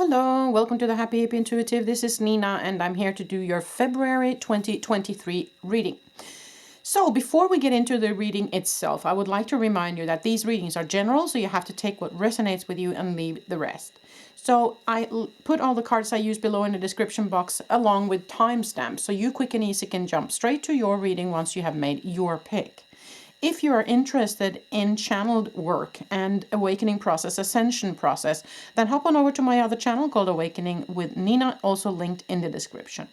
Hello, welcome to the Happy Hippie Intuitive. This is Nina and I'm here to do your February 2023 reading. So before we get into the reading itself, I would like to remind you that these readings are general, so you have to take what resonates with you and leave the rest. So I put all the cards I use below in the description box along with timestamps, so you quick and easy can jump straight to your reading once you have made your pick. If you are interested in channeled work and awakening process, ascension process, then hop on over to my other channel called Awakening with Nina, also linked in the description.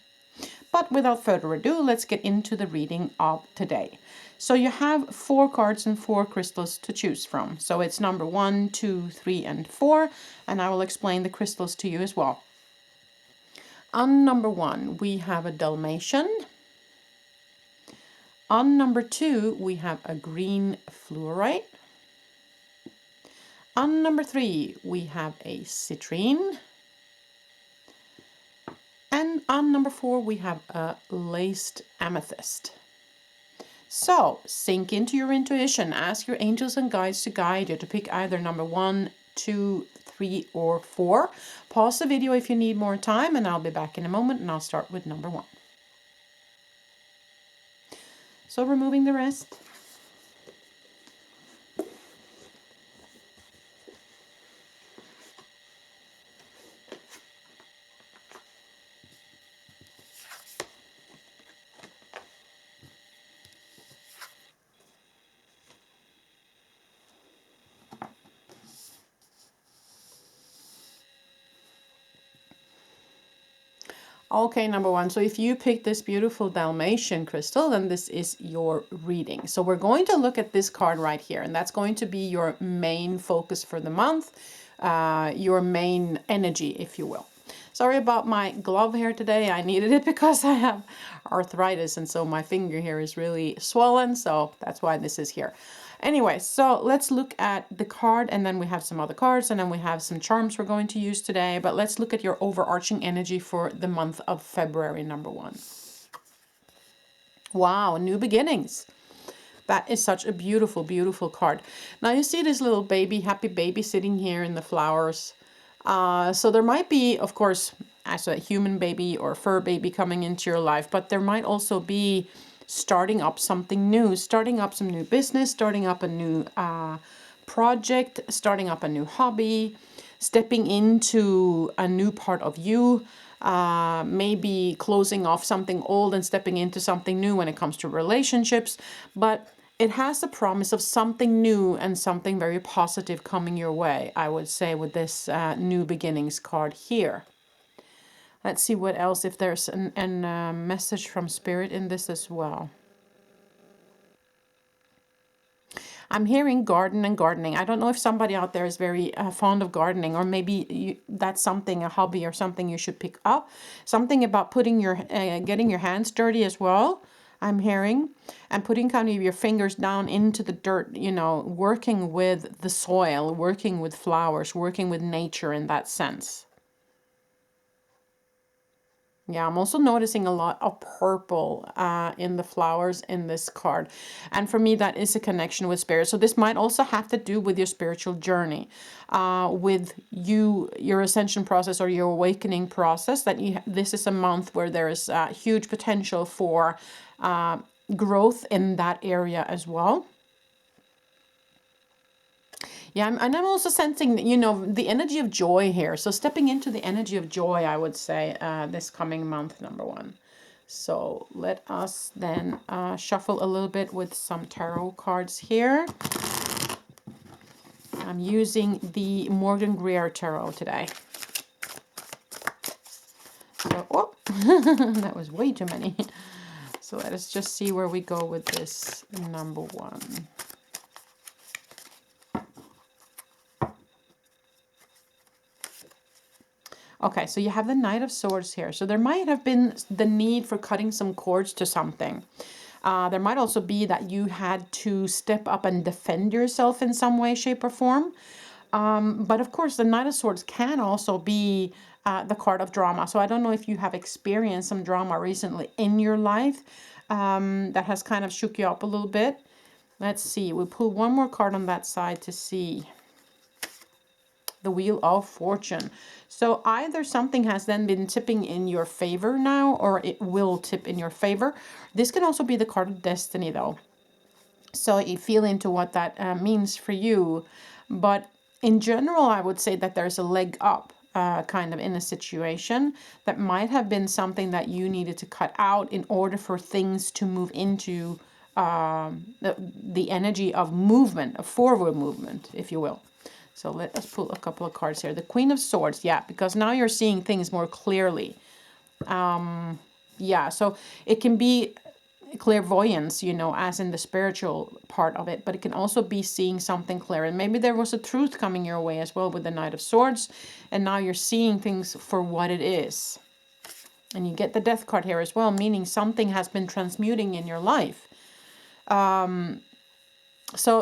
But without further ado, let's get into the reading of today. So you have 4 cards and 4 crystals to choose from. So it's number 1, 2, 3, and 4, and I will explain the crystals to you as well. On number 1, we have a Dalmatian. On number 2, we have a green fluorite. On number 3, we have a citrine. And on number 4, we have a laced amethyst. So, sink into your intuition. Ask your angels and guides to guide you to pick either number 1, 2, 3, or 4. Pause the video if you need more time, and I'll be back in a moment, and I'll start with number 1. So removing the rest. Okay, number 1. So if you pick this beautiful Dalmatian crystal, then this is your reading. So we're going to look at this card right here, and that's going to be your main focus for the month, your main energy, if you will. Sorry about my glove here today. I needed it because I have arthritis, and so my finger here is really swollen, so that's why this is here. Anyway, so let's look at the card, and then we have some other cards, and then we have some charms we're going to use today. But let's look at your overarching energy for the month of February, number 1. Wow, new beginnings. That is such a beautiful, beautiful card. Now you see this little baby, happy baby sitting here in the flowers. So there might be, of course, as a human baby or fur baby coming into your life, but there might also be starting up something new, starting up some new business, starting up a new project, starting up a new hobby, stepping into a new part of you, maybe closing off something old and stepping into something new when it comes to relationships. But it has the promise of something new and something very positive coming your way, I would say, with this new beginnings card here. Let's see what else, if there's a message from Spirit in this as well. I'm hearing garden and gardening. I don't know if somebody out there is very fond of gardening, or maybe that's something, a hobby or something you should pick up. Something about putting your, getting your hands dirty as well, I'm hearing. And putting kind of your fingers down into the dirt, you know, working with the soil, working with flowers, working with nature in that sense. Yeah, I'm also noticing a lot of purple in the flowers in this card. And for me, that is a connection with spirit. So this might also have to do with your spiritual journey, with your ascension process or your awakening process. That this is a month where there is huge potential for growth in that area as well. Yeah, and I'm also sensing, you know, the energy of joy here. So stepping into the energy of joy, I would say, this coming month, number 1. So let us then shuffle a little bit with some tarot cards here. I'm using the Greer tarot today. So, oh, that was way too many. So let us just see where we go with this number 1. Okay, so you have the Knight of Swords here. So there might have been the need for cutting some cords to something. There might also be that you had to step up and defend yourself in some way, shape, or form. But of course, the Knight of Swords can also be the card of drama. So I don't know if you have experienced some drama recently in your life that has kind of shook you up a little bit. Let's see. We'll pull one more card on that side to see the Wheel of Fortune. So either something has then been tipping in your favor now, or it will tip in your favor. This can also be the card of destiny, though. So you feel into what that means for you. But in general, I would say that there's a leg up kind of in a situation that might have been something that you needed to cut out in order for things to move into the energy of movement, a forward movement, if you will. So let us pull a couple of cards here. The Queen of Swords, yeah, because now you're seeing things more clearly. Yeah, so it can be clairvoyance, you know, as in the spiritual part of it, but it can also be seeing something clear. And maybe there was a truth coming your way as well with the Knight of Swords, and now you're seeing things for what it is. And you get the Death card here as well, meaning something has been transmuting in your life. So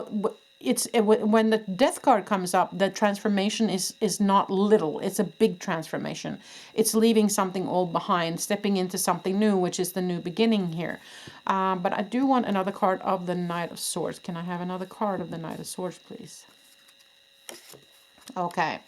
when the Death card comes up, the transformation is not little. It's a big transformation. It's leaving something old behind, stepping into something new, which is the new beginning here. But I do want another card of the Knight of Swords. Can I have another card of the Knight of Swords, please? Okay.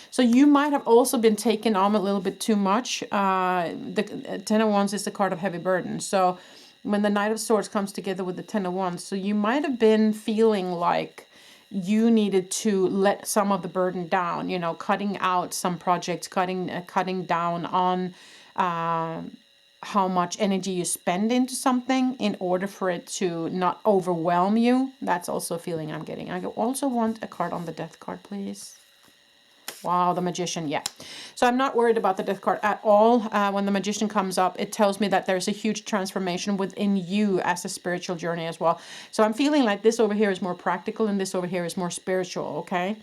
So you might have also been taken on a little bit too much. The Ten of Wands is the card of heavy burden. So when the Knight of Swords comes together with the Ten of Wands, so you might have been feeling like you needed to let some of the burden down, you know, cutting out some projects, cutting down on how much energy you spend into something in order for it to not overwhelm you. That's also a feeling I'm getting. I also want a card on the Death card, please. Wow, the Magician, yeah. So I'm not worried about the Death card at all. When the Magician comes up, it tells me that there's a huge transformation within you as a spiritual journey as well. So I'm feeling like this over here is more practical and this over here is more spiritual, okay?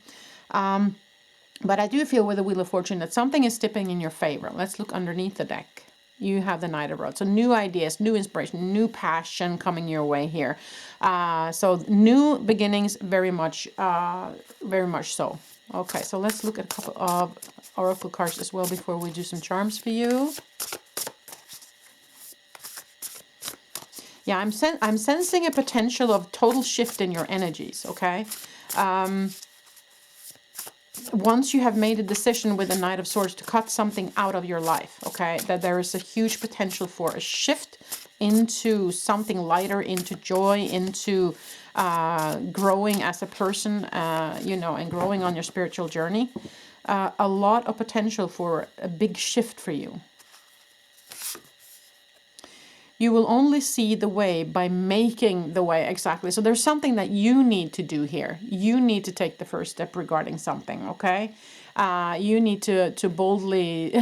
But I do feel with the Wheel of Fortune that something is tipping in your favor. Let's look underneath the deck. You have the Knight of Rods. So new ideas, new inspiration, new passion coming your way here. So new beginnings, very much so. Okay, so let's look at a couple of oracle cards as well before we do some charms for you. Yeah, I'm sensing a potential of total shift in your energies, okay? Once you have made a decision with the Knight of Swords to cut something out of your life, okay, that there is a huge potential for a shift into something lighter, into joy, into growing as a person, you know, and growing on your spiritual journey. A lot of potential for a big shift for you. You will only see the way by making the way, exactly. So there's something that you need to do here. You need to take the first step regarding something, okay? You need to boldly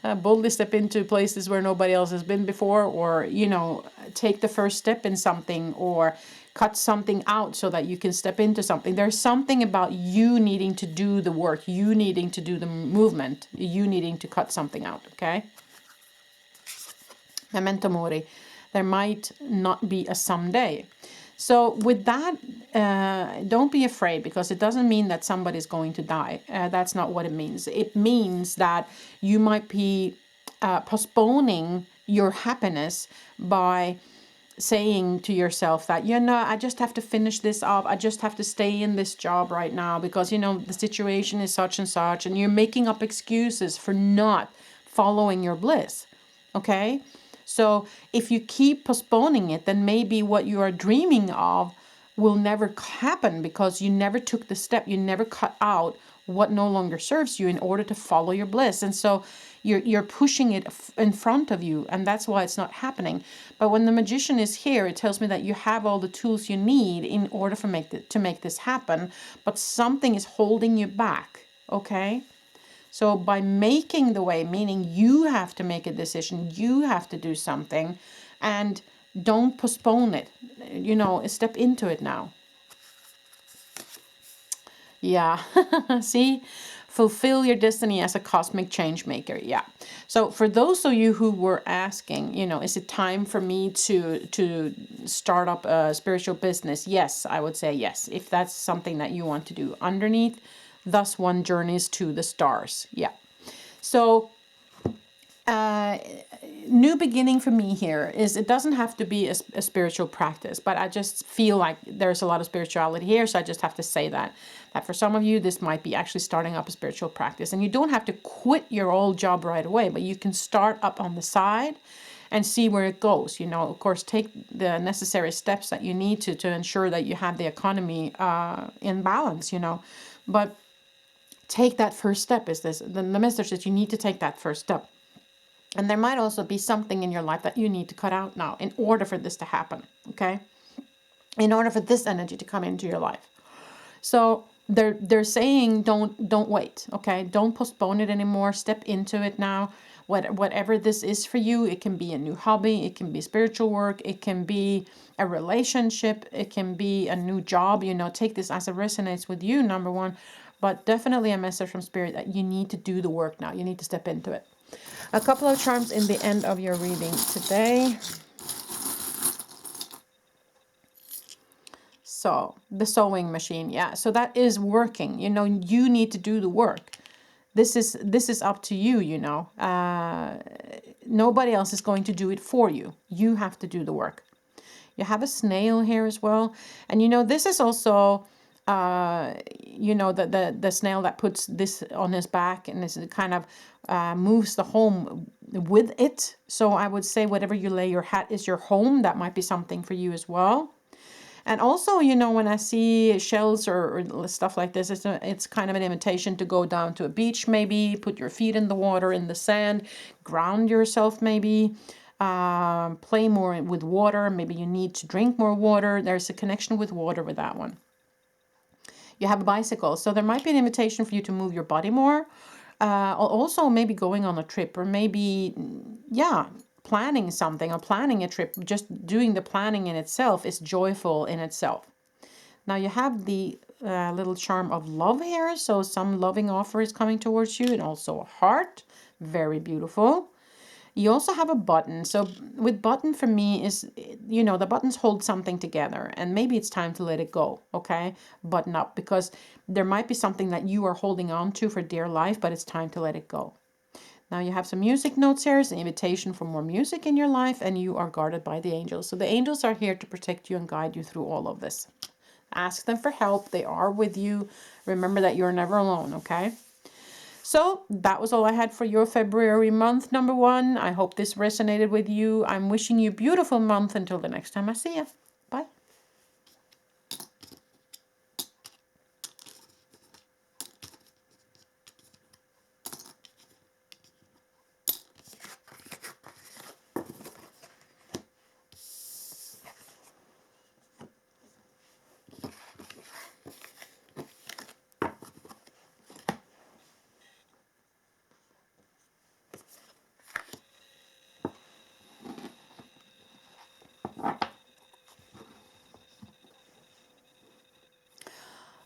boldly step into places where nobody else has been before, or, you know, take the first step in something, or cut something out so that you can step into something. There's something about you needing to do the work, you needing to do the movement, you needing to cut something out, okay? Memento mori. There might not be a someday. So with that, don't be afraid, because it doesn't mean that somebody's going to die. That's not what it means. It means that you might be postponing your happiness by saying to yourself that, you know, I just have to finish this up. I just have to stay in this job right now because, you know, the situation is such and such. And you're making up excuses for not following your bliss. Okay? So if you keep postponing it, then maybe what you are dreaming of will never happen because you never took the step. You never cut out what no longer serves you in order to follow your bliss. And so you're pushing it in front of you, and that's why it's not happening. But when the Magician is here, it tells me that you have all the tools you need in order to make this happen, but something is holding you back, okay? So by making the way, meaning you have to make a decision, you have to do something, and don't postpone it. You know, step into it now. Yeah, see? Fulfill your destiny as a cosmic change maker. Yeah. So for those of you who were asking, you know, is it time for me to start up a spiritual business? Yes, I would say yes, if that's something that you want to do. Underneath, thus one journeys to the stars. Yeah. So new beginning for me here is, it doesn't have to be a spiritual practice, but I just feel like there's a lot of spirituality here, so I just have to say that For some of you, this might be actually starting up a spiritual practice. And you don't have to quit your old job right away, but you can start up on the side and see where it goes. You know, of course, take the necessary steps that you need to ensure that you have the economy in balance, you know. But take that first step is this. The message is you need to take that first step. And there might also be something in your life that you need to cut out now in order for this to happen, okay? In order for this energy to come into your life. So they're saying don't wait, okay? Don't postpone it anymore. Step into it now. Whatever this is for you, it can be a new hobby, it can be spiritual work, it can be a relationship, it can be a new job. You know, take this as it resonates with you, number one. But definitely a message from Spirit that you need to do the work now. You need to step into it. A couple of charms in the end of your reading today. So, the sewing machine, yeah. So that is working. You know, you need to do the work. This is up to you, you know. Nobody else is going to do it for you. You have to do the work. You have a snail here as well. And, you know, this is also... you know, the snail that puts this on his back and this kind of moves the home with it. So I would say whatever you lay your hat is your home. That might be something for you as well. And also, you know, when I see shells or stuff like this, it's kind of an invitation to go down to a beach maybe, put your feet in the water, in the sand, ground yourself maybe, play more with water. Maybe you need to drink more water. There's a connection with water with that one. You have a bicycle, so there might be an invitation for you to move your body more. Also, maybe going on a trip, or maybe, yeah, planning something or planning a trip. Just doing the planning in itself is joyful in itself. Now you have the little charm of love here, so some loving offer is coming towards you, and also a heart. Very beautiful. You also have a button. So with button for me is, you know, the buttons hold something together, and maybe it's time to let it go, okay? Button up, because there might be something that you are holding on to for dear life, but it's time to let it go. Now you have some music notes here. It's an invitation for more music in your life, and you are guarded by the angels. So the angels are here to protect you and guide you through all of this. Ask them for help. They are with you. Remember that you're never alone, okay? So that was all I had for your February month, number one. I hope this resonated with you. I'm wishing you a beautiful month until the next time I see you. Bye.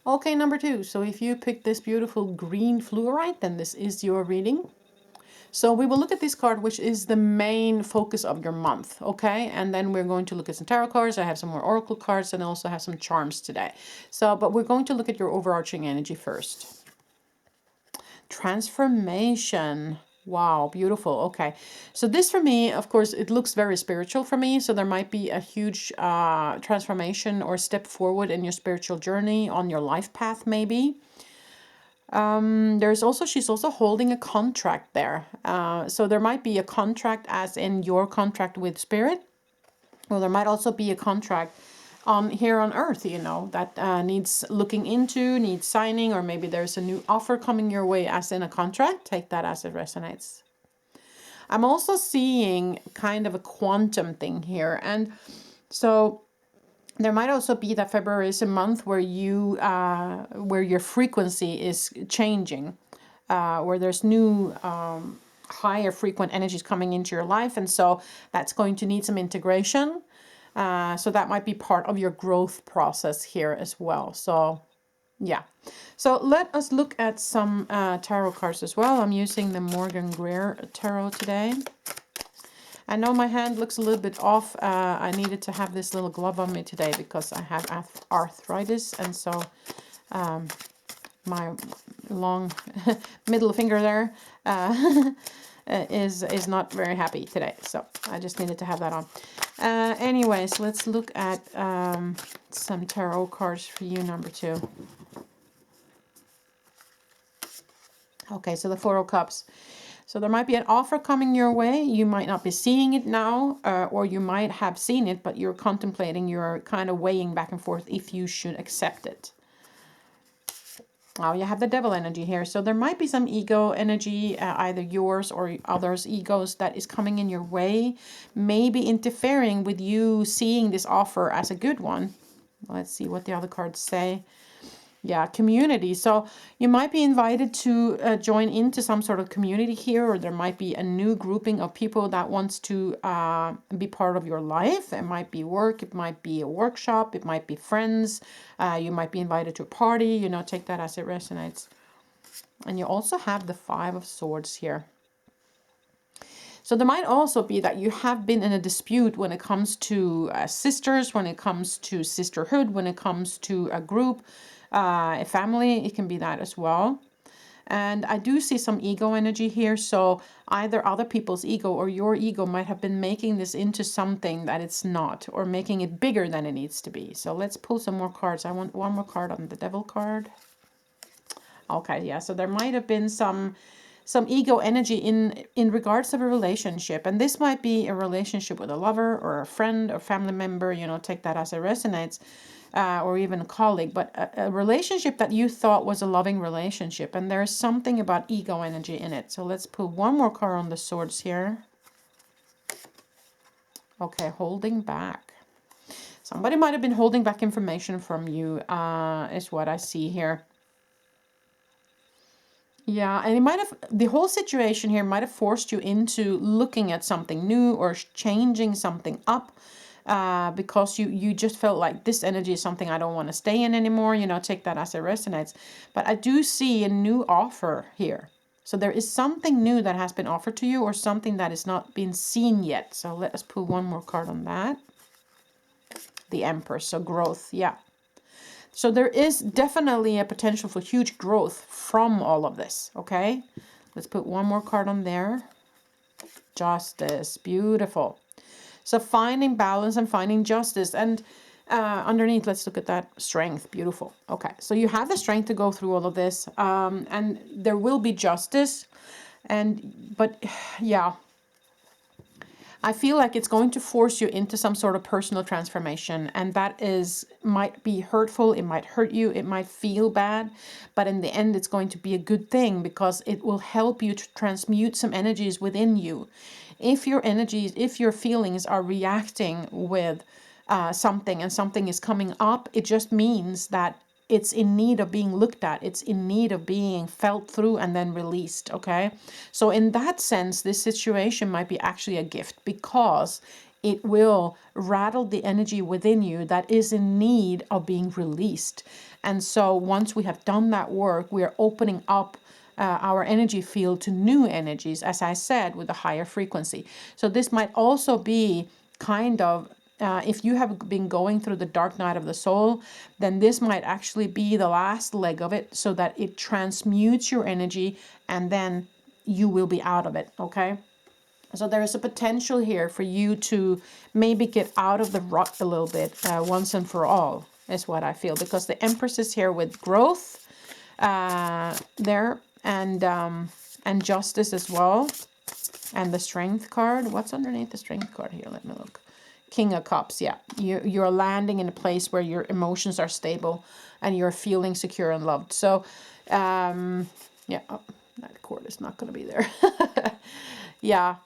Okay, number two. So if you picked this beautiful green fluorite, then this is your reading. So we will look at this card, which is the main focus of your month, okay? And then we're going to look at some tarot cards. I have some more oracle cards, and I also have some charms today. So, but we're going to look at your overarching energy first. Transformation. Wow, beautiful. Okay, so this for me, of course, it looks very spiritual for me. So there might be a huge transformation or step forward in your spiritual journey, on your life path maybe. There's also, she's also holding a contract there. So there might be a contract as in your contract with Spirit. Well, there might also be a contract here on earth, you know, that needs looking into, needs signing, or maybe there's a new offer coming your way as in a contract. Take that as it resonates. I'm also seeing kind of a quantum thing here. And so there might also be that February is a month where you, where your frequency is changing, where there's new, higher frequent energies coming into your life. And so that's going to need some integration. So that might be part of your growth process here as well. So yeah. So let us look at some tarot cards as well. I'm using the Greer tarot today. I know my hand looks a little bit off. I needed to have this little glove on me today because I have arthritis. And so my long middle finger there is not very happy today. So I just needed to have that on. Anyways, let's look at some tarot cards for you, number two. Okay, so the Four of Cups. So there might be an offer coming your way. You might not be seeing it now, or you might have seen it, but you're contemplating, you're kind of weighing back and forth if you should accept it. Oh, you have the Devil energy here. So there might be some ego energy, either yours or others' egos, that is coming in your way, maybe interfering with you seeing this offer as a good one. Let's see what the other cards say. Yeah, community. So you might be invited to join into some sort of community here, or there might be a new grouping of people that wants to be part of your life. It might be work, it might be a workshop, it might be friends. You might be invited to a party, you know, take that as it resonates. And you also have the Five of Swords here. So there might also be that you have been in a dispute when it comes to sisters, when it comes to sisterhood, when it comes to a group, a family. It can be that as well. And I do see some ego energy here. So either other people's ego or your ego might have been making this into something that it's not, or making it bigger than it needs to be. So let's pull some more cards. I want one more card on the Devil card. Okay, yeah, so there might have been some ego energy in regards of a relationship, and this might be a relationship with a lover or a friend or family member, you know, take that as it resonates, or even a colleague, but a relationship that you thought was a loving relationship, and there's something about ego energy in it. So let's put one more card on the Swords here. Okay, holding back. Somebody might have been holding back information from you, is what I see here. Yeah, and it might have, the whole situation here might have forced you into looking at something new or changing something up, because you just felt like this energy is something I don't want to stay in anymore, you know, take that as it resonates. But I do see a new offer here. So there is something new that has been offered to you, or something that is not been seen yet. So let us pull one more card on that. The Empress, so growth, yeah. So there is definitely a potential for huge growth from all of this, okay? Let's put one more card on there. Justice, beautiful. So finding balance and finding justice. And underneath, let's look at that. Strength, beautiful. Okay, so you have the strength to go through all of this. And there will be justice. But yeah, I feel like it's going to force you into some sort of personal transformation, and that might be hurtful, it might hurt you, it might feel bad, but in the end it's going to be a good thing, because it will help you to transmute some energies within you. If your energies, if your feelings are reacting with something, and something is coming up, it just means that it's in need of being looked at. It's in need of being felt through and then released, okay? So in that sense, this situation might be actually a gift, because it will rattle the energy within you that is in need of being released. And so once we have done that work, we are opening up our energy field to new energies, as I said, with a higher frequency. So this might also be kind of, if you have been going through the dark night of the soul, then this might actually be the last leg of it, so that it transmutes your energy and then you will be out of it, okay? So there is a potential here for you to maybe get out of the rut a little bit, once and for all, is what I feel. Because the Empress is here with growth there, and justice as well. And the Strength card. What's underneath the Strength card here? Let me look. King of Cups, yeah. You're landing in a place where your emotions are stable and you're feeling secure and loved. So, yeah, oh, that cord is not going to be there. Yeah.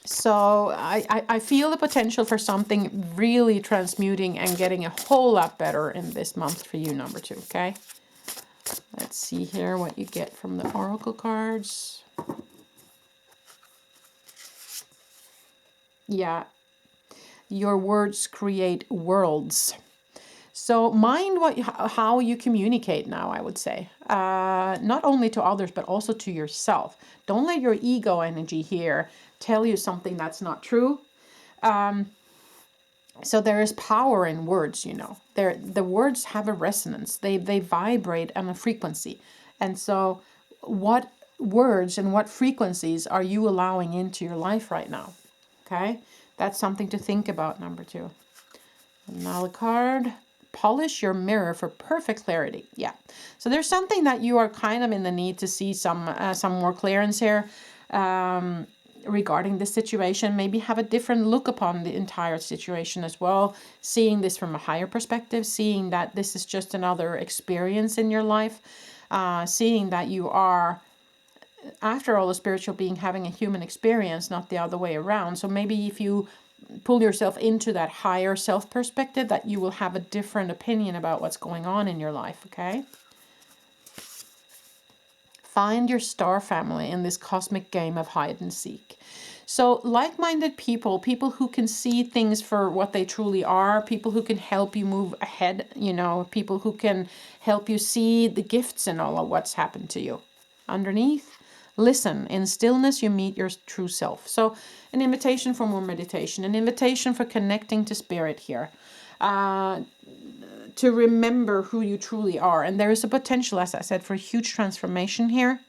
So I feel the potential for something really transmuting and getting a whole lot better in this month for you, number 2, okay? Let's see here what you get from the Oracle cards. Yeah. Your words create worlds. So mind how you communicate now, I would say. Not only to others, but also to yourself. Don't let your ego energy here tell you something that's not true. So there is power in words, you know. The words have a resonance. They vibrate on a frequency. And so what words and what frequencies are you allowing into your life right now? Okay? That's something to think about, number 2. Another card. polish your mirror for perfect clarity. Yeah. So there's something that you are kind of in the need to see some more clearance here regarding this situation. Maybe have a different look upon the entire situation as well. Seeing this from a higher perspective, seeing that this is just another experience in your life, seeing that you are, after all, a spiritual being having a human experience, not the other way around. So maybe if you pull yourself into that higher self perspective, that you will have a different opinion about what's going on in your life, okay? Find your star family in this cosmic game of hide and seek. So like-minded people, people who can see things for what they truly are, people who can help you move ahead, you know, people who can help you see the gifts in all of what's happened to you. Underneath, listen. In stillness, you meet your true self. So an invitation for more meditation, an invitation for connecting to spirit here. To remember who you truly are. And there is a potential, as I said, for a huge transformation here,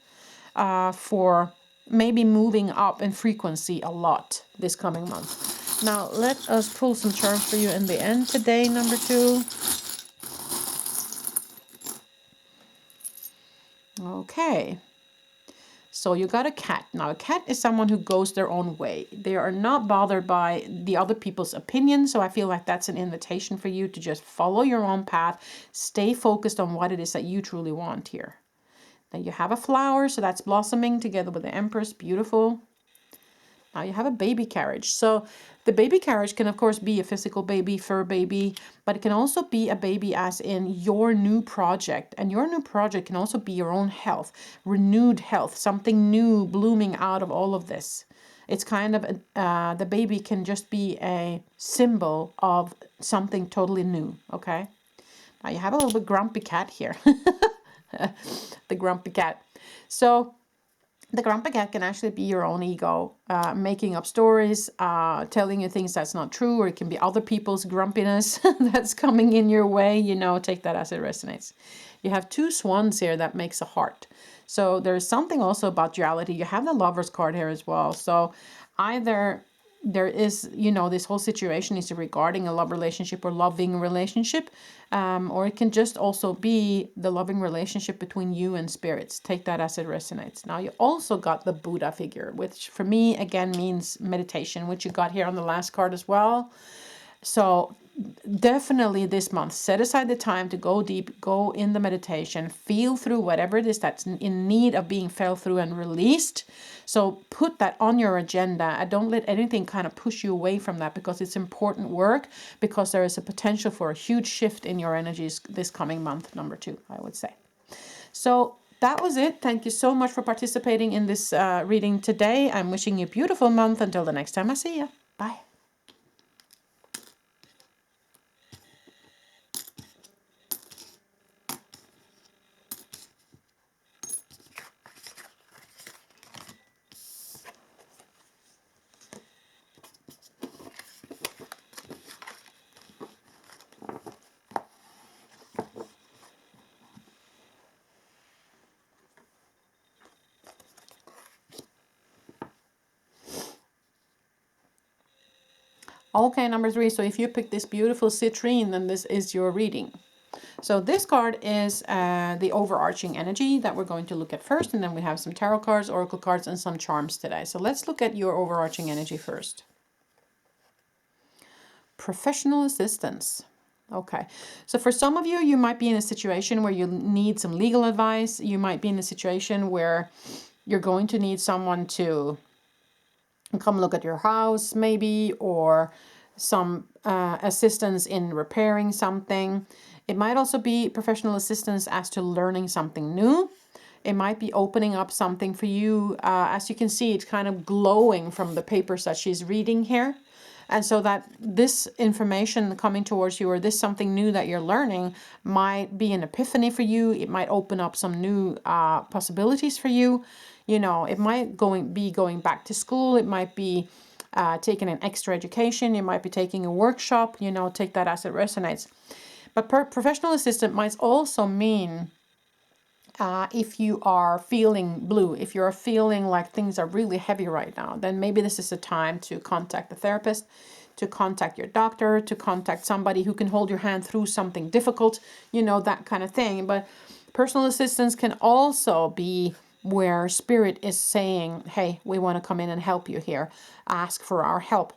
for maybe moving up in frequency a lot this coming month. Now, let us pull some charms for you in the end today, number 2. Okay. So you got a cat. Now, a cat is someone who goes their own way. They are not bothered by the other people's opinion. So I feel like that's an invitation for you to just follow your own path. Stay focused on what it is that you truly want here. Then you have a flower, so that's blossoming together with the Empress. Beautiful. Now you have a baby carriage. So the baby carriage can, of course, be a physical baby, fur baby, but it can also be a baby as in your new project. And your new project can also be your own health, renewed health, something new blooming out of all of this. It's kind of, the baby can just be a symbol of something totally new, okay? Now you have a little bit grumpy cat here. The grumpy cat. So the grumpy cat can actually be your own ego, making up stories, telling you things that's not true, or it can be other people's grumpiness that's coming in your way. You know, take that as it resonates. You have 2 swans here that makes a heart. So there's something also about duality. You have the Lover's card here as well. So either there is, you know, this whole situation is regarding a love relationship or loving relationship, or it can just also be the loving relationship between you and spirits. Take that as it resonates. Now you also got the Buddha figure, which for me again means meditation, which you got here on the last card as well. So definitely this month, set aside the time to go deep, go in the meditation, feel through whatever it is that's in need of being felt through and released. So put that on your agenda and don't let anything kind of push you away from that, because it's important work, because there is a potential for a huge shift in your energies this coming month, number 2, I would say. So that was it. Thank you so much for participating in this reading today. I'm wishing you a beautiful month. Until the next time I see you. Bye. Okay, number 3. So if you pick this beautiful citrine, then this is your reading. So this card is the overarching energy that we're going to look at first, and then we have some tarot cards, oracle cards, and some charms today. So let's look at your overarching energy first. Professional assistance. Okay, so for some of you, you might be in a situation where you need some legal advice. You might be in a situation where you're going to need someone to come look at your house maybe, or some assistance in repairing something. It might also be professional assistance as to learning something new. It might be opening up something for you. As you can see, it's kind of glowing from the papers that she's reading here. And so that this information coming towards you, or this something new that you're learning, might be an epiphany for you. It might open up some new possibilities for you. You know, it might be going back to school. It might be taking an extra education. You might be taking a workshop. You know, take that as it resonates. But professional assistant might also mean if you are feeling blue, if you're feeling like things are really heavy right now, then maybe this is a time to contact the therapist to contact your doctor, to contact somebody who can hold your hand through something difficult, you know, that kind of thing. But personal assistance can also be where spirit is saying, hey, we want to come in and help you here. Ask for our help.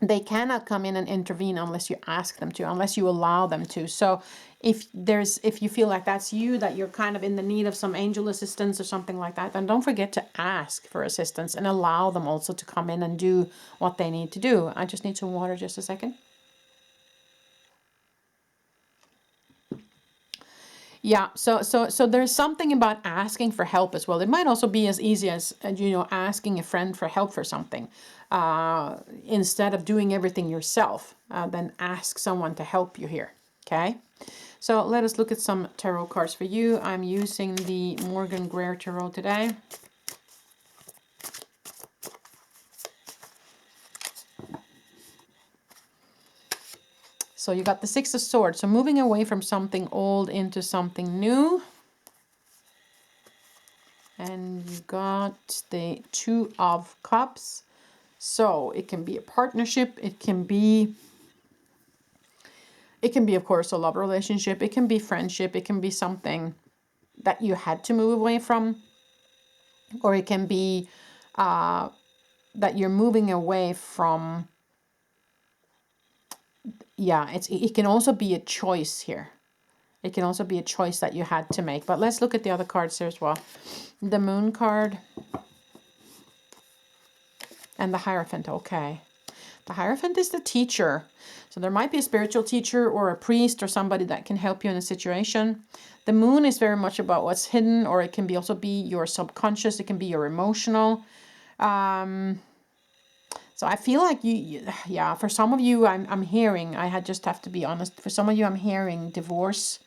They cannot come in and intervene unless you ask them to, unless you allow them to. So if you feel like that's you, that you're kind of in the need of some angel assistance or something like that, then don't forget to ask for assistance and allow them also to come in and do what they need to do. I just need some water, just a second. Yeah, so there's something about asking for help as well. It might also be as easy as, you know, asking a friend for help for something. Instead of doing everything yourself, then ask someone to help you here, okay? So let us look at some tarot cards for you. I'm using the Morgan Greer Tarot today. So you got the Six of Swords. So moving away from something old into something new. And you got the Two of Cups. So it can be a partnership. It can be, of course, a love relationship. It can be friendship. It can be something that you had to move away from. Or it can be that you're moving away from. Yeah, it can also be a choice here. It can also be a choice that you had to make. But let's look at the other cards here as well. The Moon card. And the Hierophant, okay. The Hierophant is the teacher. So there might be a spiritual teacher or a priest or somebody that can help you in a situation. The Moon is very much about what's hidden, or it can be also be your subconscious. It can be your emotional. So I feel like yeah, for some of you, I'm hearing, just have to be honest, for some of you, I'm hearing divorce.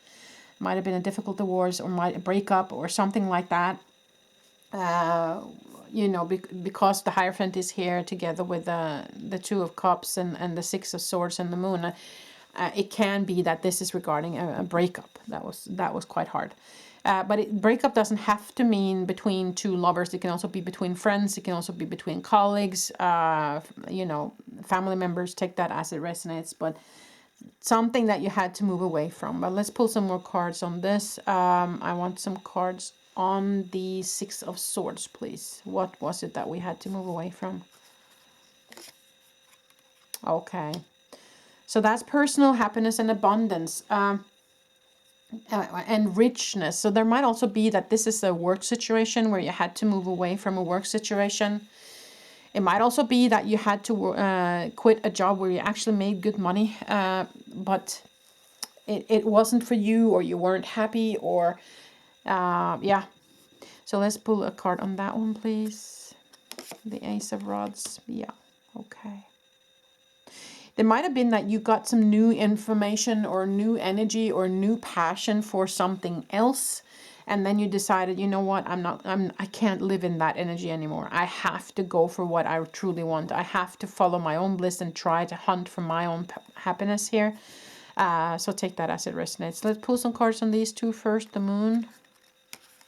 Might have been a difficult divorce, or might a breakup or something like that. You know, because the Hierophant is here together with the Two of Cups and the Six of Swords and the Moon. It can be that this is regarding a breakup. That was quite hard. But breakup doesn't have to mean between two lovers. It can also be between friends. It can also be between colleagues. You know, family members. Take that as it resonates. But something that you had to move away from. But let's pull some more cards on this. I want some cards on the Six of Swords, please. What was it that we had to move away from? Okay. So that's personal happiness and abundance. And richness. So there might also be that this is a work situation where you had to move away from a work situation. It might also be that you had to quit a job where you actually made good money, but it wasn't for you, or you weren't happy, or yeah. So let's pull a card on that one, please. The Ace of Rods. Yeah, okay. There might have been that you got some new information or new energy or new passion for something else. And then you decided, you know what, I can't live in that energy anymore. I have to go for what I truly want. I have to follow my own bliss and try to hunt for my own happiness here. So take that as it resonates. Let's pull some cards on these two first. The Moon,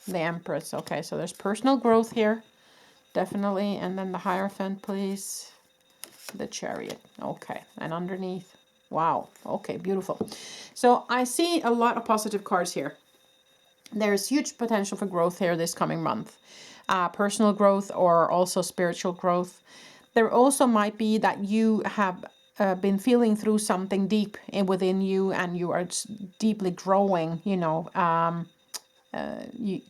the Empress. Okay, so there's personal growth here. Definitely. And then the Hierophant, please. The Chariot. Okay, and underneath, wow, okay, beautiful. So I see a lot of positive cards here. There's huge potential for growth here this coming month. Personal growth, or also spiritual growth. There also might be that you have been feeling through something deep within you, and you are deeply growing, you know,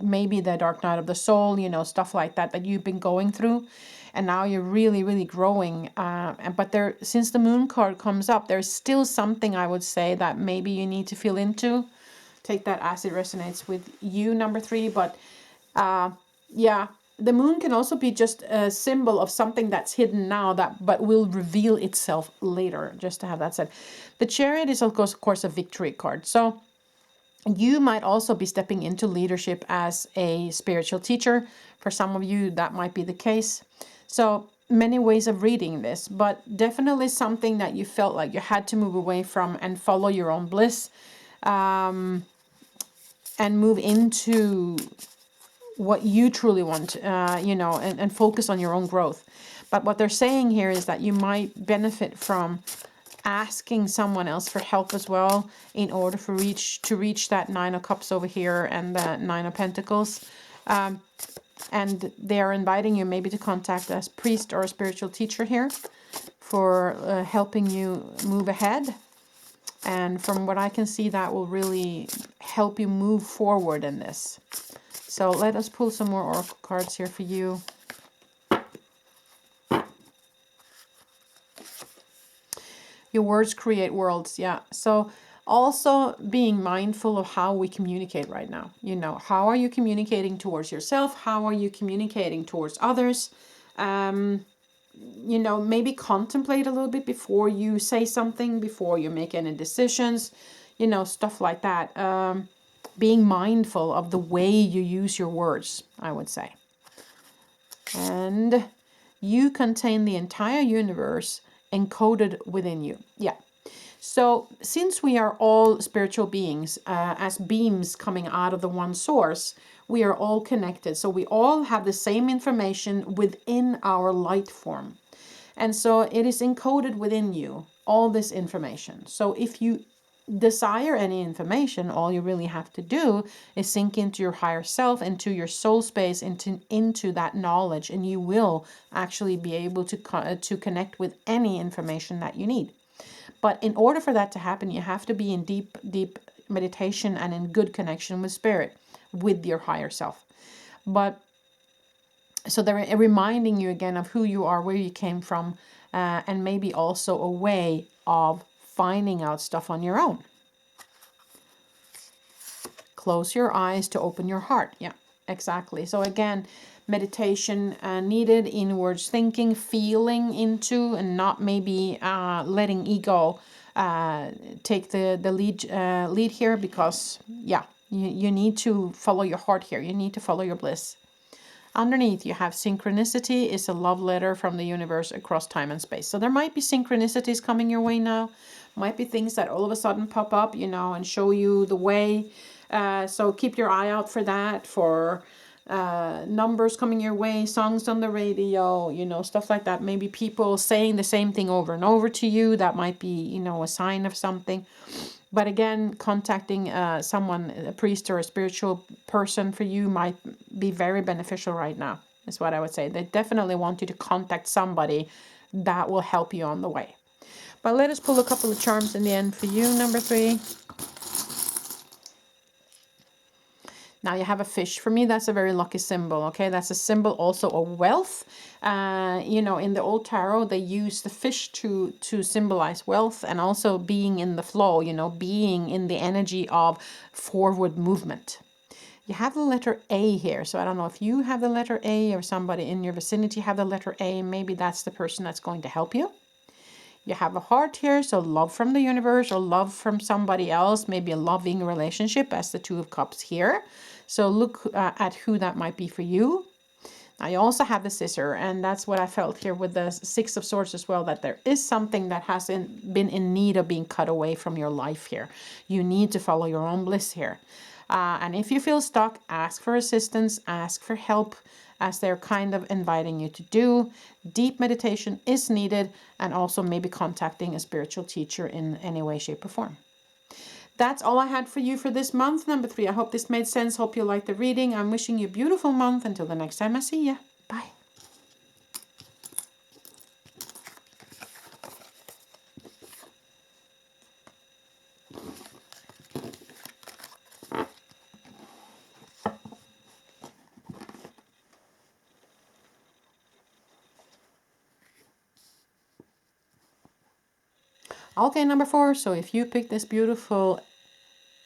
maybe the dark night of the soul, you know, stuff like that you've been going through. And now you're really, really growing. But since the Moon card comes up, there's still something, I would say, that maybe you need to feel into. Take that as it resonates with you, number 3. But yeah, the Moon can also be just a symbol of something that's hidden now, but will reveal itself later, just to have that said. The Chariot is, of course, a victory card. So you might also be stepping into leadership as a spiritual teacher. For some of you, that might be the case. So many ways of reading this, but definitely something that you felt like you had to move away from and follow your own bliss, and move into what you truly want, you know, and focus on your own growth. But what they're saying here is that you might benefit from asking someone else for help as well in order to reach that Nine of Cups over here and the Nine of Pentacles. And they are inviting you maybe to contact a priest or a spiritual teacher here for helping you move ahead. And from what I can see, that will really help you move forward in this. So let us pull some more oracle cards here for you. Your words create worlds. Yeah. So also being mindful of how we communicate right now. You know, how are you communicating towards yourself? How are you communicating towards others? You know, maybe contemplate a little bit before you say something, before you make any decisions, you know, stuff like that. Being mindful of the way you use your words, I would say. And you contain the entire universe encoded within you. Yeah. So since we are all spiritual beings, as beams coming out of the one source, we are all connected. So we all have the same information within our light form. And so it is encoded within you, all this information. So if you desire any information, all you really have to do is sink into your higher self, into your soul space, into that knowledge, and you will actually be able to connect with any information that you need. But in order for that to happen, you have to be in deep meditation and in good connection with spirit, with your higher self. But so they're reminding you again of who you are, where you came from, and maybe also a way of finding out stuff on your own. Close your eyes to open your heart. Yeah, exactly. So again, meditation needed, inwards thinking, feeling into, and not maybe letting ego take the lead here, because yeah, you need to follow your heart here. You need to follow your bliss. Underneath, you have synchronicity is a love letter from the universe across time and space. So there might be synchronicities coming your way now. Might be things that all of a sudden pop up, you know, and show you the way. So keep your eye out for that, for numbers coming your way, songs on the radio, you know, stuff like that. Maybe people saying the same thing over and over to you. That might be, you know, a sign of something. But again, contacting someone, a priest or a spiritual person for you might be very beneficial right now, is what I would say. They definitely want you to contact somebody that will help you on the way. But let us pull a couple of charms in the end for you, number 3. Now you have a fish. For me, that's a very lucky symbol, okay? That's a symbol also of wealth. You know, in the old tarot, they use the fish to symbolize wealth and also being in the flow, you know, being in the energy of forward movement. You have the letter A here. So I don't know if you have the letter A or somebody in your vicinity have the letter A. Maybe that's the person that's going to help you. You have a heart here, so love from the universe or love from somebody else, maybe a loving relationship as the Two of Cups here. So look at who that might be for you. I also have the Scissor, and that's what I felt here with the Six of Swords as well, that there is something that has been in need of being cut away from your life here. You need to follow your own bliss here. And if you feel stuck, ask for assistance, ask for help, as they're kind of inviting you to do. Deep meditation is needed, and also maybe contacting a spiritual teacher in any way, shape, or form. That's all I had for you for this month, number 3. I hope this made sense. Hope you liked the reading. I'm wishing you a beautiful month. Until the next time I see you. Bye. Okay, number 4. So if you pick this beautiful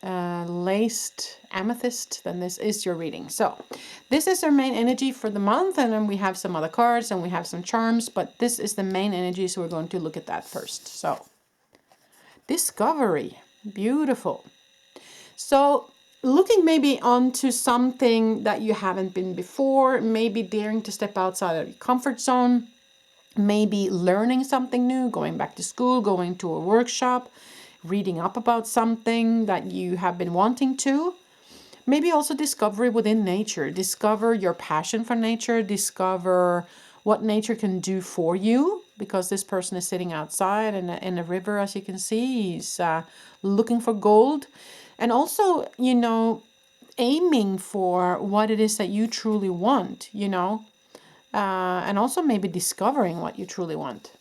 laced amethyst, then this is your reading. So this is our main energy for the month, and then we have some other cards and we have some charms, but this is the main energy, so we're going to look at that first. So discovery, beautiful. So looking maybe onto something that you haven't been before, maybe daring to step outside of your comfort zone, maybe learning something new, going back to school, going to a workshop, reading up about something that you have been wanting to. Maybe also discovery within nature. Discover your passion for nature. Discover what nature can do for you, because this person is sitting outside in a river, as you can see. He's looking for gold, and also, you know, aiming for what it is that you truly want, you know, and also maybe discovering what you truly want.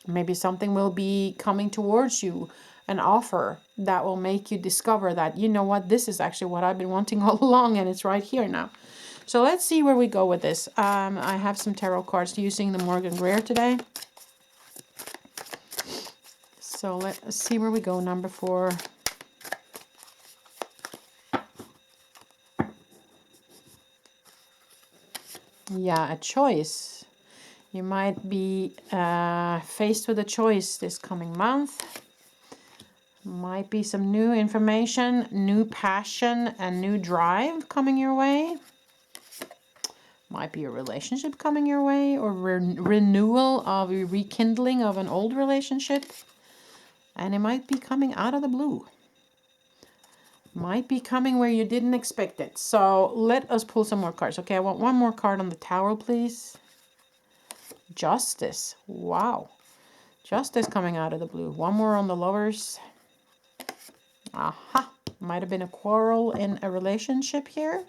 Maybe something will be coming towards you, an offer that will make you discover that, you know what, this is actually what I've been wanting all along, and it's right here now. So let's see where we go with this. I have some tarot cards using the Morgan Greer today. So let's see where we go. Number 4. Yeah, a choice. You might be faced with a choice this coming month. Might be some new information, new passion, and new drive coming your way. Might be a relationship coming your way, or renewal of a rekindling of an old relationship. And it might be coming out of the blue. Might be coming where you didn't expect it. So let us pull some more cards. Okay, I want one more card on the Tower, please. Justice. Wow. Justice coming out of the blue. One more on the Lovers. Aha. Might have been a quarrel in a relationship here.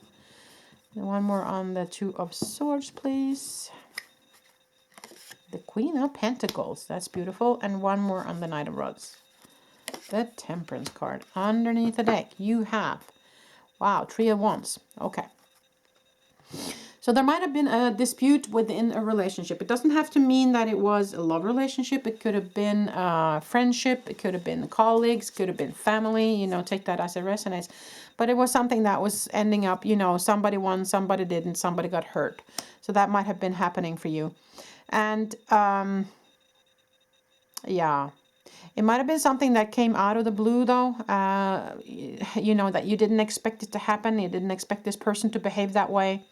And one more on the Two of Swords, please. The Queen of Pentacles. That's beautiful. And one more on the Knight of Rods. The Temperance card. Underneath the deck, you have, wow, 3 of Wands. Okay. So there might have been a dispute within a relationship. It doesn't have to mean that it was a love relationship. It could have been a friendship. It could have been colleagues. Could have been family. You know, take that as it resonates. But it was something that was ending up, you know, somebody won, somebody didn't, somebody got hurt. So that might have been happening for you. And, yeah. It might have been something that came out of the blue, though, you know, that you didn't expect it to happen. You didn't expect this person to behave that way.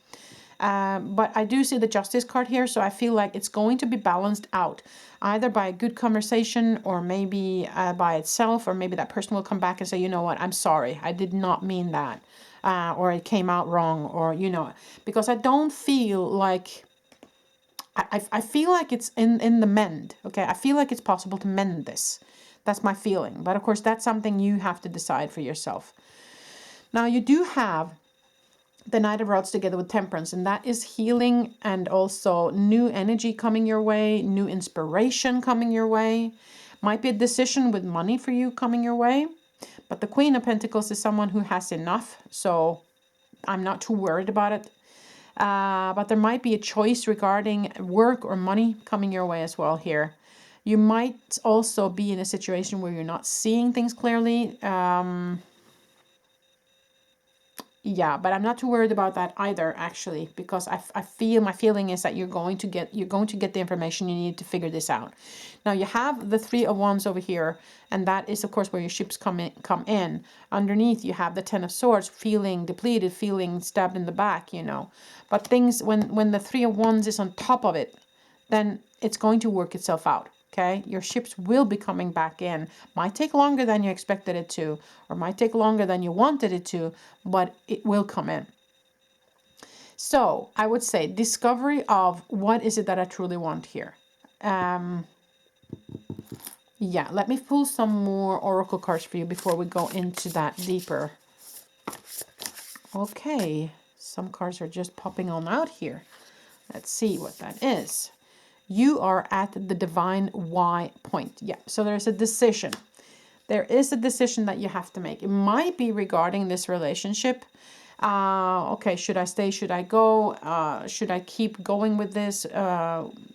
But I do see the Justice card here, so I feel like it's going to be balanced out, either by a good conversation, or maybe by itself, or maybe that person will come back and say, you know what, I'm sorry, I did not mean that, or it came out wrong, or, you know, because I don't feel like, I feel like it's in the mend, okay? I feel like it's possible to mend this. That's my feeling. But of course, that's something you have to decide for yourself. Now, you do have the Knight of Rods together with Temperance, and that is healing and also new energy coming your way, new inspiration coming your way. Might be a decision with money for you coming your way. But the Queen of Pentacles is someone who has enough, so I'm not too worried about it. But there might be a choice regarding work or money coming your way as well here. You might also be in a situation where you're not seeing things clearly. Yeah, but I'm not too worried about that either, actually, because I feel, my feeling is that you're going to get the information you need to figure this out. Now you have the 3 of Wands over here, and that is of course where your ships come in. Underneath you have the 10 of Swords, feeling depleted, feeling stabbed in the back, you know. But things, when the 3 of Wands is on top of it, then it's going to work itself out. Okay, your ships will be coming back in. Might take longer than you expected it to, or might take longer than you wanted it to, but it will come in. So I would say discovery of what is it that I truly want here. Yeah, let me pull some more oracle cards for you before we go into that deeper. Okay, some cards are just popping on out here. Let's see what that is. You are at the divine Y point. Yeah, so there's a decision. There is a decision that you have to make. It might be regarding this relationship. Okay, should I stay? Should I go? Should I keep going with this?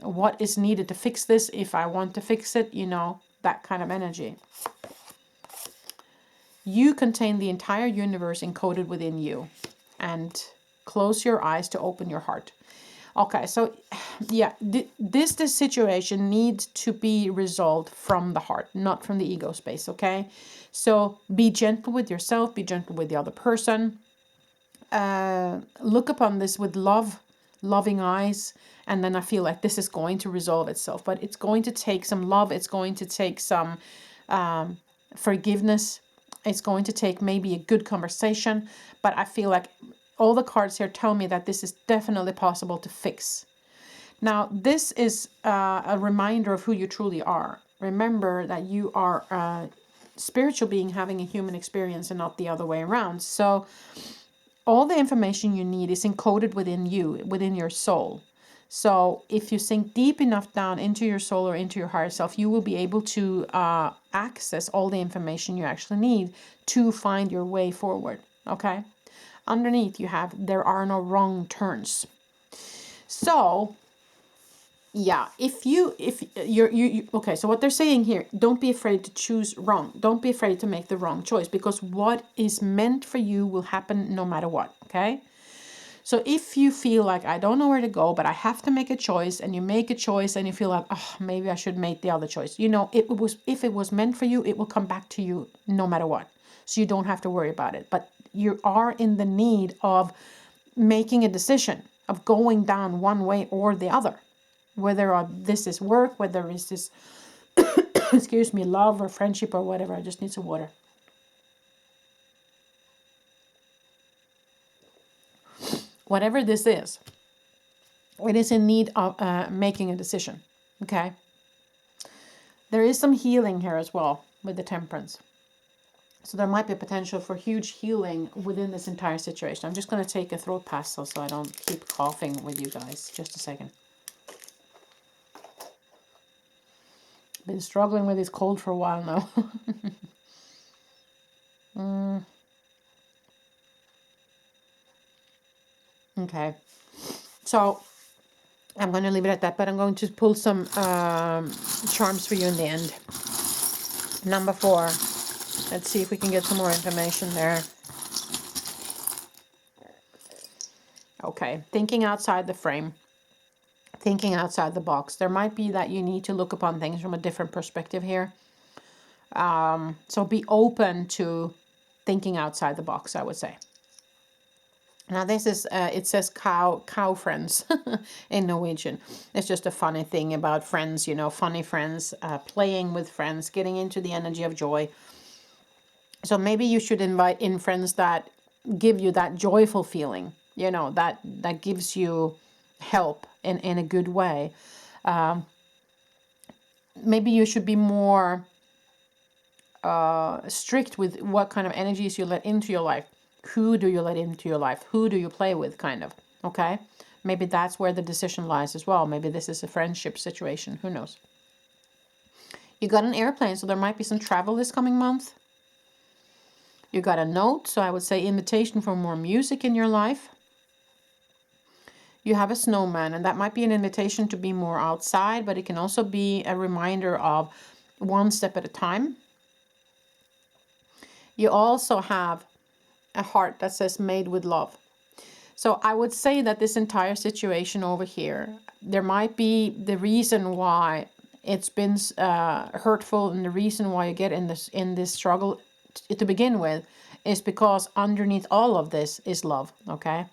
What is needed to fix this if I want to fix it? You know, that kind of energy. You contain the entire universe encoded within you. And close your eyes to open your heart. Okay, so yeah, this situation needs to be resolved from the heart, not from the ego space, okay? So be gentle with yourself, be gentle with the other person. Look upon this with loving eyes, and then I feel like this is going to resolve itself. But it's going to take some love, it's going to take some forgiveness, it's going to take maybe a good conversation, but I feel like all the cards here tell me that this is definitely possible to fix. Now, this is a reminder of who you truly are. Remember that you are a spiritual being having a human experience and not the other way around. So all the information you need is encoded within you, within your soul. So if you sink deep enough down into your soul or into your higher self, you will be able to access all the information you actually need to find your way forward. Okay? Underneath you have, there are no wrong turns. So yeah, if you're okay, so what they're saying here, don't be afraid to choose wrong. Don't be afraid to make the wrong choice, because what is meant for you will happen no matter what. Okay? So if you feel like, I don't know where to go, but I have to make a choice, and you make a choice and you feel like, oh, maybe I should make the other choice. You know, if it was meant for you, it will come back to you no matter what. So you don't have to worry about it. But you are in the need of making a decision, of going down one way or the other. Whether this is work, whether it's this, excuse me, love or friendship or whatever. I just need some water. Whatever this is, it is in need of making a decision. Okay? There is some healing here as well with the temperance. So there might be potential for huge healing within this entire situation. I'm just going to take a throat pass so I don't keep coughing with you guys. Just a second. Been struggling with this cold for a while now. Okay. So I'm going to leave it at that, but I'm going to pull some charms for you in the end. Number 4. Let's see if we can get some more information there. Okay. Thinking outside the frame. Thinking outside the box. There might be that you need to look upon things from a different perspective here. So be open to thinking outside the box, I would say. Now this is, it says cow friends in Norwegian. It's just a funny thing about friends, you know, funny friends, playing with friends, getting into the energy of joy. So maybe you should invite in friends that give you that joyful feeling, you know, that gives you help in a good way. Maybe you should be more strict with what kind of energies you let into your life. Who do you let into your life? Who do you play with, kind of? Okay? Maybe that's where the decision lies as well. Maybe this is a friendship situation. Who knows? You got an airplane, so there might be some travel this coming month. You got a note, so I would say invitation for more music in your life. You have a snowman, and that might be an invitation to be more outside, but it can also be a reminder of one step at a time. You also have a heart that says made with love. So I would say that this entire situation over here, there might be the reason why it's been hurtful, and the reason why you get in this struggle to begin with is because underneath all of this is love. Okay.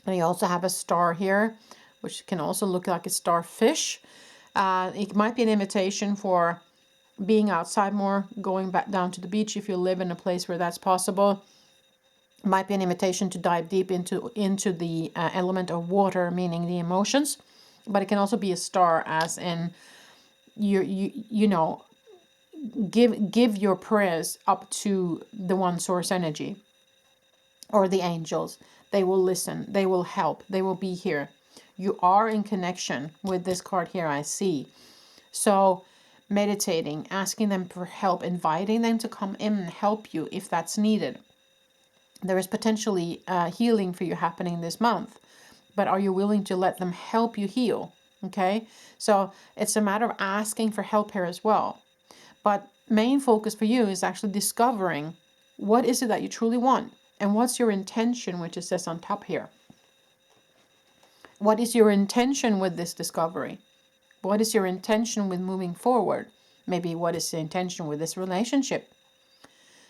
And you also have a star here, which can also look like a starfish. It might be an invitation for being outside more, going back down to the beach if you live in a place where that's possible. It might be an invitation to dive deep into the element of water, meaning the emotions. But it can also be a star, as in you know, give your prayers up to the one source energy or the angels. They will listen, they will help, they will be here. You are in connection with this card here, I see. So meditating, asking them for help, inviting them to come in and help you if that's needed. There is potentially healing for you happening this month, but are you willing to let them help you heal? Okay, so it's a matter of asking for help here as well. But main focus for you is actually discovering what is it that you truly want, and what's your intention, which it says on top here. What is your intention with this discovery? What is your intention with moving forward? Maybe what is the intention with this relationship?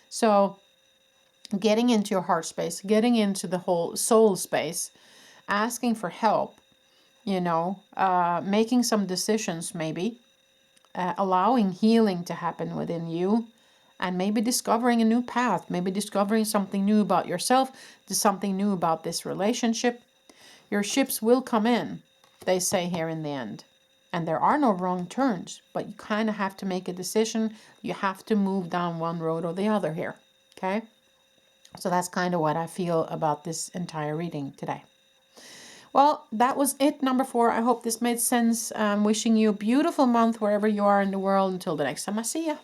So getting into your heart space, getting into the whole soul space, asking for help, you know, making some decisions maybe, allowing healing to happen within you, and maybe discovering a new path, maybe discovering something new about yourself, something new about this relationship. Your ships will come in. they say here in the end. And there are no wrong turns, but you kind of have to make a decision. You have to move down one road or the other here. Okay? So that's kind of what I feel about this entire reading today. Well, that was it, number 4. I hope this made sense. I'm wishing you a beautiful month wherever you are in the world. Until the next time I see you.